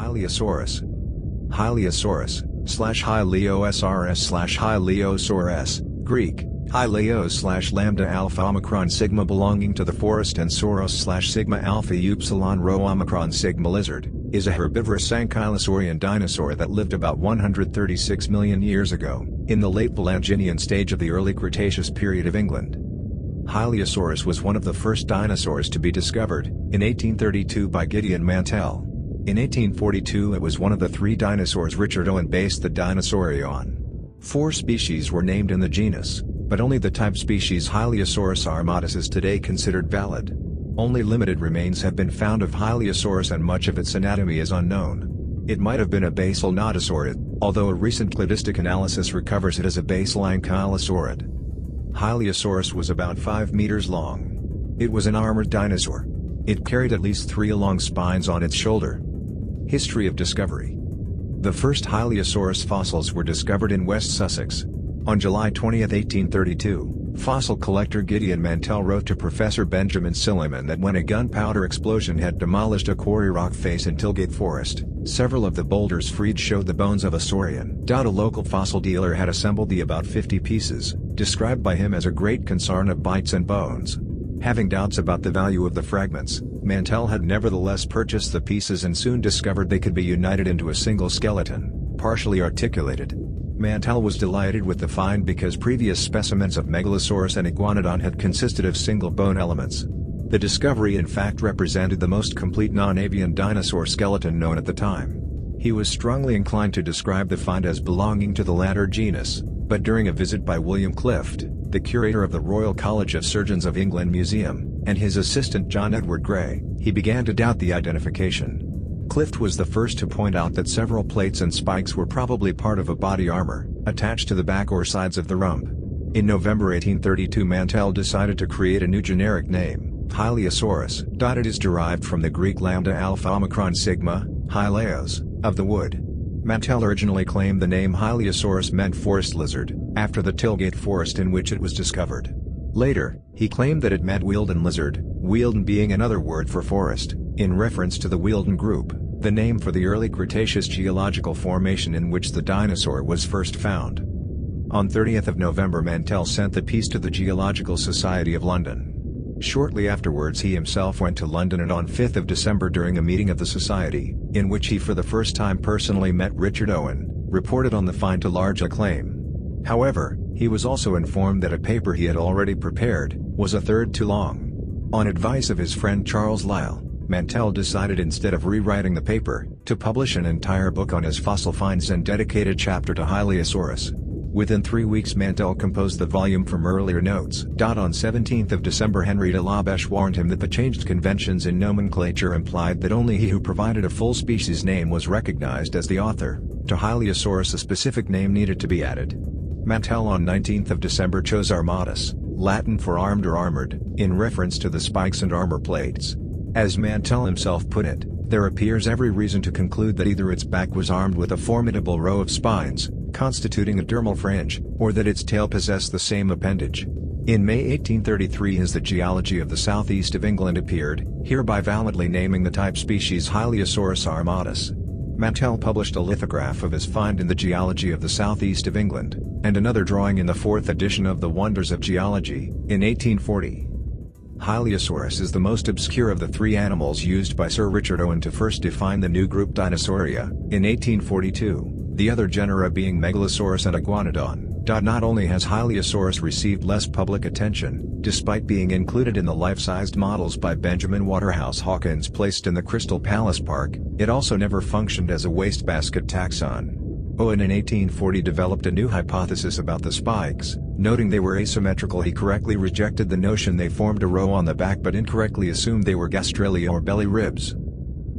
Hylaeosaurus. Hylaeosaurus/hy-LEE-o-SOR-əs, Greek, hylaeos/lambda alpha omicron sigma belonging to the forest, and sauros/sigma alpha upsilon rho omicron sigma lizard, is a herbivorous ankylosaurian dinosaur that lived about 136 million years ago, in the late Valanginian stage of the early Cretaceous period of England. Hylaeosaurus was one of the first dinosaurs to be discovered, in 1832 by Gideon Mantell. In 1842 it was one of the three dinosaurs Richard Owen based the Dinosauria on. 4 species were named in the genus, but only the type species Hylaeosaurus armatus is today considered valid. Only limited remains have been found of Hylaeosaurus and much of its anatomy is unknown. It might have been a basal nodosaurid, although a recent cladistic analysis recovers it as a basal ankylosaurid. Hylaeosaurus was about 5 meters long. It was an armored dinosaur. It carried at least 3 long spines on its shoulder. History of discovery. The first Hylaeosaurus fossils were discovered in West Sussex. On July 20, 1832, fossil collector Gideon Mantell wrote to Professor Benjamin Silliman that when a gunpowder explosion had demolished a quarry rock face in Tilgate Forest, several of the boulders freed showed the bones of a saurian. A local fossil dealer had assembled the about 50 pieces, described by him as a great concern of bites and bones. Having doubts about the value of the fragments, Mantell had nevertheless purchased the pieces and soon discovered they could be united into a single skeleton, partially articulated. Mantell was delighted with the find because previous specimens of Megalosaurus and Iguanodon had consisted of single bone elements. The discovery in fact represented the most complete non-avian dinosaur skeleton known at the time. He was strongly inclined to describe the find as belonging to the latter genus, but during a visit by William Clift, the curator of the Royal College of Surgeons of England Museum, and his assistant John Edward Gray, he began to doubt the identification. Clift was the first to point out that several plates and spikes were probably part of a body armor, attached to the back or sides of the rump. In November 1832 Mantell decided to create a new generic name, Hylaeosaurus. It is derived from the Greek lambda alpha omicron sigma, hylaeos, of the wood. Mantell originally claimed the name Hylaeosaurus meant forest lizard, after the Tilgate forest in which it was discovered. Later, he claimed that it meant Wealden lizard, Wealden being another word for forest, in reference to the Wealden group, the name for the early Cretaceous geological formation in which the dinosaur was first found. On 30th of November Mantell sent the piece to the Geological Society of London. Shortly afterwards he himself went to London, and on 5th of December during a meeting of the Society, in which he for the first time personally met Richard Owen, reported on the find to large acclaim. However, he was also informed that a paper he had already prepared, was a third too long. On advice of his friend Charles Lyell, Mantell decided instead of rewriting the paper, to publish an entire book on his fossil finds and dedicate a chapter to Hylaeosaurus. Within 3 weeks Mantell composed the volume from earlier notes. On 17th of December Henry de Labeche warned him that the changed conventions in nomenclature implied that only he who provided a full species name was recognized as the author. To Hylaeosaurus a specific name needed to be added. Mantell on 19th of December chose armatus, Latin for armed or armored, in reference to the spikes and armor plates. As Mantell himself put it, there appears every reason to conclude that either its back was armed with a formidable row of spines, constituting a dermal fringe, or that its tail possessed the same appendage. In May 1833 his The Geology of the Southeast of England appeared, hereby validly naming the type species Hylaeosaurus armatus. Mantell published a lithograph of his find in the Geology of the Southeast of England, and another drawing in the 4th edition of the Wonders of Geology, in 1840. Hylaeosaurus is the most obscure of the 3 animals used by Sir Richard Owen to first define the new group Dinosauria, in 1842, the other genera being Megalosaurus and Iguanodon. Not only has Hylaeosaurus received less public attention, despite being included in the life-sized models by Benjamin Waterhouse Hawkins placed in the Crystal Palace Park, it also never functioned as a wastebasket taxon. Owen in 1840 developed a new hypothesis about the spikes, noting they were asymmetrical. He correctly rejected the notion they formed a row on the back but incorrectly assumed they were gastralia or belly ribs.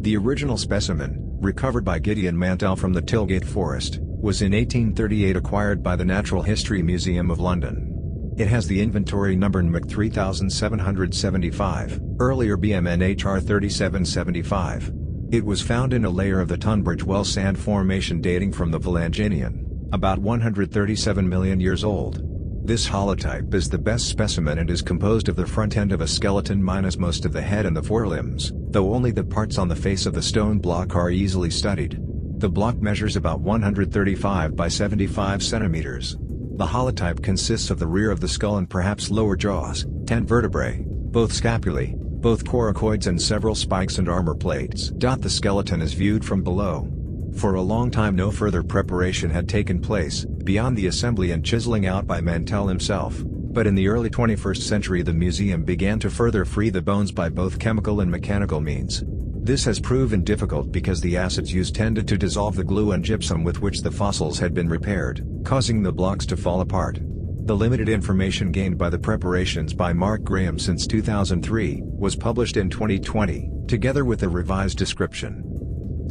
The original specimen, recovered by Gideon Mantell from the Tilgate Forest, was in 1838 acquired by the Natural History Museum of London. It has the inventory number NMC 3775, earlier BMNHR 3775. It was found in a layer of the Tunbridge Well sand formation dating from the Valanginian, about 137 million years old. This holotype is the best specimen and is composed of the front end of a skeleton minus most of the head and the forelimbs, though only the parts on the face of the stone block are easily studied. The block measures about 135 by 75 centimeters. The holotype consists of the rear of the skull and perhaps lower jaws, 10 vertebrae, both scapulae, both coracoids and several spikes and armor plates. The skeleton is viewed from below. For a long time no further preparation had taken place, beyond the assembly and chiseling out by Mantell himself, but in the early 21st century the museum began to further free the bones by both chemical and mechanical means. This has proven difficult because the acids used tended to dissolve the glue and gypsum with which the fossils had been repaired, causing the blocks to fall apart. The limited information gained by the preparations by Mark Graham since 2003 was published in 2020, together with a revised description.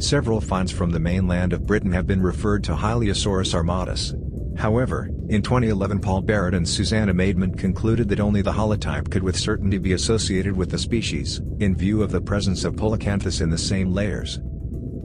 Several finds from the mainland of Britain have been referred to Hylaeosaurus armatus. However, in 2011 Paul Barrett and Susanna Maidment concluded that only the holotype could with certainty be associated with the species, in view of the presence of Polacanthus in the same layers.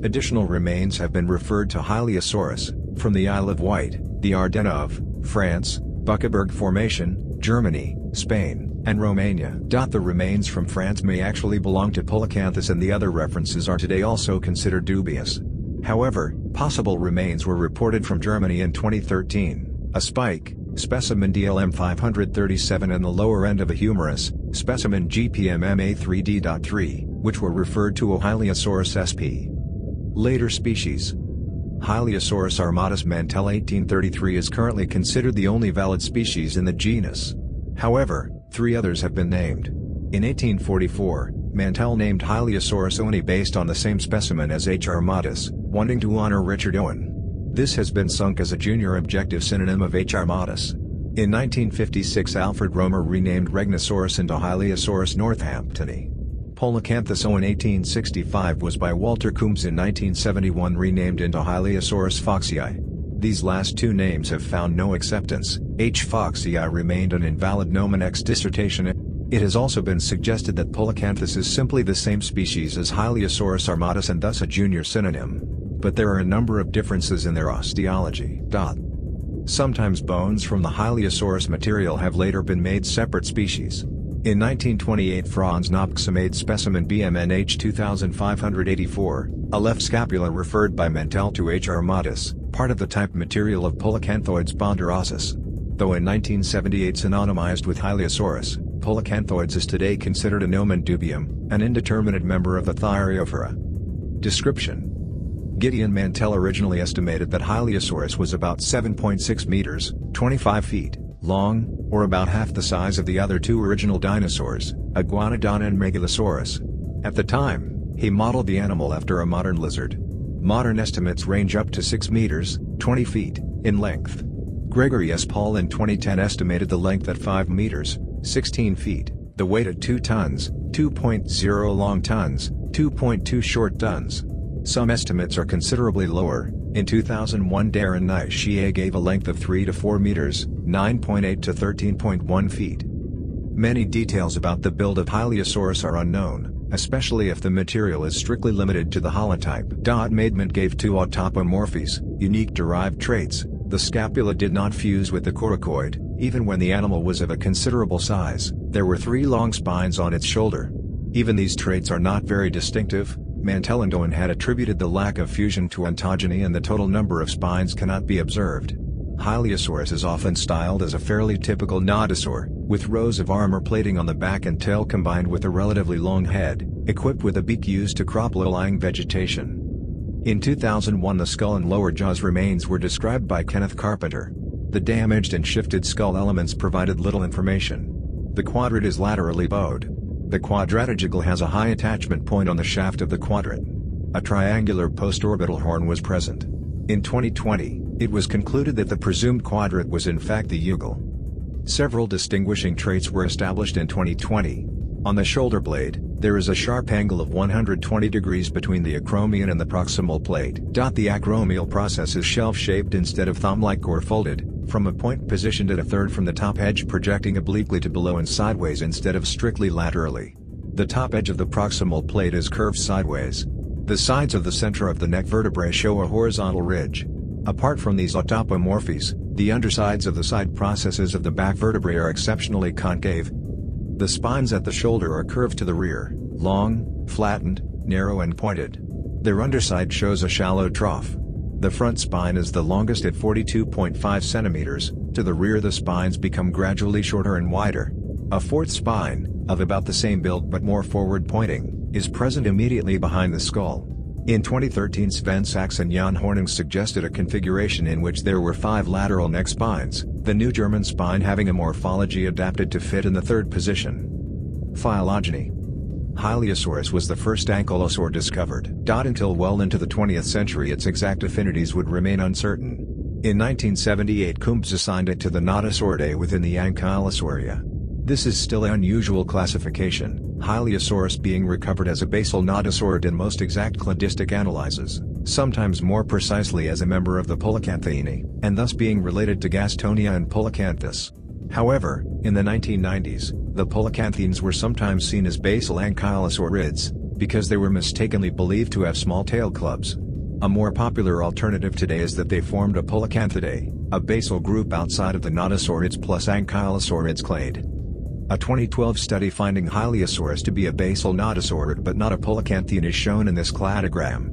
Additional remains have been referred to Hyliosaurus, from the Isle of Wight, the Ardennes of France, Buckeberg Formation, Germany, Spain, and Romania. The remains from France may actually belong to Polacanthus and the other references are today also considered dubious. However, possible remains were reported from Germany in 2013, a spike, specimen DLM 537 and the lower end of a humerus, specimen GPMMA3D.3, which were referred to as Hyliosaurus sp. Later species. Hylaeosaurus armatus Mantell 1833 is currently considered the only valid species in the genus. However, 3 others have been named. In 1844, Mantell named Hylaeosaurus only based on the same specimen as H. armatus, wanting to honor Richard Owen. This has been sunk as a junior objective synonym of H. armatus. In 1956 Alfred Romer renamed Regnosaurus into Hylaeosaurus northamptoni. Polacanthus Owen 1865 was by Walter Coombs in 1971 renamed into Hylaeosaurus foxii. These last 2 names have found no acceptance. H. foxii remained an invalid nomen ex dissertation. It has also been suggested that Polacanthus is simply the same species as Hylaeosaurus armatus and thus a junior synonym. But there are a number of differences in their osteology. Sometimes bones from the Hylaeosaurus material have later been made separate species. In 1928 Franz Nobke made specimen BMNH 2584, a left scapula referred by Mantell to H. armatus, part of the type material of Polacanthoids ponderosus. Though in 1978 synonymized with Hylaeosaurus, Polacanthoids is today considered a nomen dubium, an indeterminate member of the Thyreophora. Description: Gideon Mantell originally estimated that Hylaeosaurus was about 7.6 meters, 25 feet, long, or about half the size of the other 2 original dinosaurs, Iguanodon and Megalosaurus. At the time, he modeled the animal after a modern lizard. Modern estimates range up to 6 meters, 20 feet, in length. Gregory S. Paul in 2010 estimated the length at 5 meters, 16 feet, the weight at 2 tons, 2.0 long tons, 2.2 short tons. Some estimates are considerably lower. In 2001 Darren Nishie gave a length of 3 to 4 meters, 9.8 to 13.1 feet. Many details about the build of Hylaeosaurus are unknown, especially if the material is strictly limited to the holotype. Maidment gave 2 autapomorphies, unique derived traits. The scapula did not fuse with the coracoid, even when the animal was of a considerable size. There were 3 long spines on its shoulder. Even these traits are not very distinctive. Mantell and Owen had attributed the lack of fusion to ontogeny and the total number of spines cannot be observed. Hylaeosaurus is often styled as a fairly typical nodosaur, with rows of armor plating on the back and tail combined with a relatively long head, equipped with a beak used to crop low-lying vegetation. In 2001 the skull and lower jaws remains were described by Kenneth Carpenter. The damaged and shifted skull elements provided little information. The quadrante is laterally bowed. The quadratigigle has a high attachment point on the shaft of the quadrant. A triangular postorbital horn was present. In 2020, it was concluded that the presumed quadrant was in fact the eugle. Several distinguishing traits were established in 2020. On the shoulder blade, there is a sharp angle of 120 degrees between the acromion and the proximal plate. The acromial process is shelf-shaped instead of thumb-like or folded, from a point positioned at a third from the top edge projecting obliquely to below and sideways instead of strictly laterally. The top edge of the proximal plate is curved sideways. The sides of the center of the neck vertebrae show a horizontal ridge. Apart from these autapomorphies, the undersides of the side processes of the back vertebrae are exceptionally concave. The spines at the shoulder are curved to the rear, long, flattened, narrow and pointed. Their underside shows a shallow trough. The front spine is the longest at 42.5 centimeters, to the rear the spines become gradually shorter and wider. A fourth spine, of about the same build but more forward-pointing, is present immediately behind the skull. In 2013 Sven Sachs and Jan Horning suggested a configuration in which there were 5 lateral neck spines, the new German spine having a morphology adapted to fit in the third position. Phylogeny. Hyliosaurus was the first ankylosaur discovered. Until well into the 20th century its exact affinities would remain uncertain. In 1978 Coombs assigned it to the Nodosauridae within the Ankylosauria. This is still an unusual classification, Hyliosaurus being recovered as a basal nodosaurid in most exact cladistic analyses, sometimes more precisely as a member of the Polycanthini, and thus being related to Gastonia and Polycanthus. However, in the 1990s, the Polycanthines were sometimes seen as basal ankylosaurids, because they were mistakenly believed to have small tail clubs. A more popular alternative today is that they formed a Polycanthidae, a basal group outside of the nodosaurids plus ankylosaurids clade. A 2012 study finding Hyliosaurus to be a basal nodosaurid but not a polycanthian is shown in this cladogram.